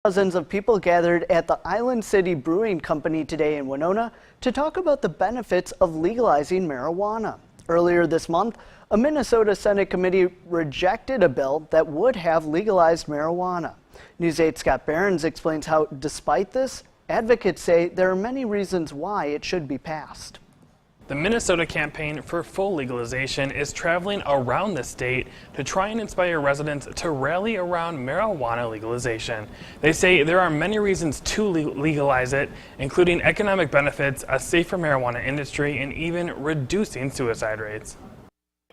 Dozens of people gathered at the Island City Brewing Company today in Winona to talk about the benefits of legalizing marijuana. Earlier this month, a Minnesota Senate committee rejected a bill that would have legalized marijuana. News 8's Scott Behrens explains how, despite this, advocates say there are many reasons why it should be passed. The Minnesota campaign for full legalization is traveling around the state to try and inspire residents to rally around marijuana legalization. They say there are many reasons to legalize it, including economic benefits, a safer marijuana industry, and even reducing suicide rates.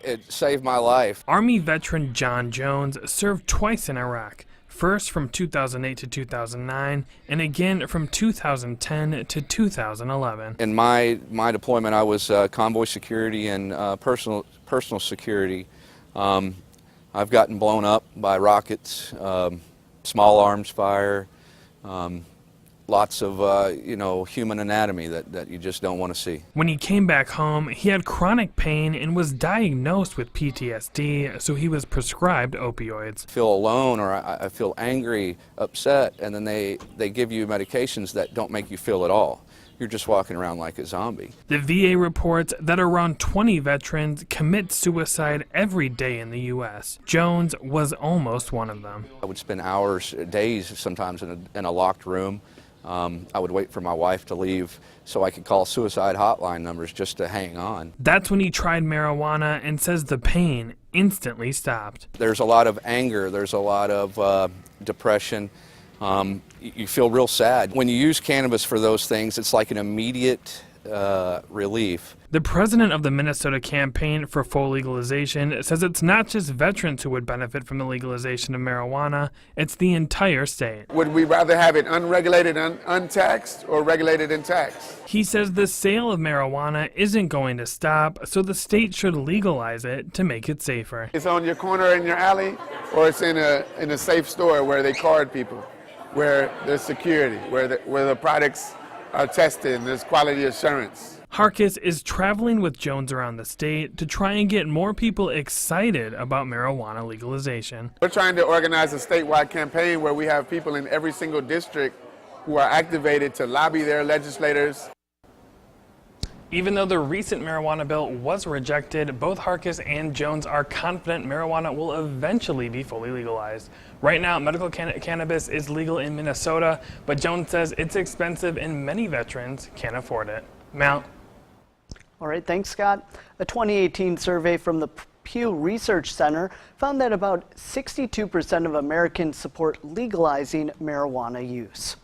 It saved my life. Army veteran John Jones served twice in Iraq. First from 2008 to 2009, and again from 2010 to 2011. In my deployment, I was convoy security and personal security. I've gotten blown up by rockets, small arms fire, lots of human anatomy that you just don't want to see. When he came back home, he had chronic pain and was diagnosed with PTSD, so he was prescribed opioids. I feel alone, or I feel angry, upset, and then they give you medications that don't make you feel at all. You're just walking around like a zombie. The VA reports that around 20 veterans commit suicide every day in the U.S. Jones was almost one of them. I would spend hours, days sometimes in a locked room. I would wait for my wife to leave so I could call suicide hotline numbers just to hang on. That's when he tried marijuana and says the pain instantly stopped. There's a lot of anger, there's a lot of depression. You feel real sad. When you use cannabis for those things, it's like an immediate relief. The president of the Minnesota campaign for full legalization says it's not just veterans who would benefit from the legalization of marijuana, it's the entire state. Would we rather have it unregulated and untaxed or regulated and taxed? He says the sale of marijuana isn't going to stop, so the state should legalize it to make it safer. It's on your corner in your alley, or it's in a safe store where they card people, where there's security, where the products are tested and there's quality assurance. Harkis is traveling with Jones around the state to try and get more people excited about marijuana legalization. We're trying to organize a statewide campaign where we have people in every single district who are activated to lobby their legislators. Even though the recent marijuana bill was rejected, both Harkis and Jones are confident marijuana will eventually be fully legalized. Right now, medical cannabis is legal in Minnesota, but Jones says it's expensive and many veterans can't afford it. Mal. All right, thanks, Scott. A 2018 survey from the Pew Research Center found that about 62% of Americans support legalizing marijuana use.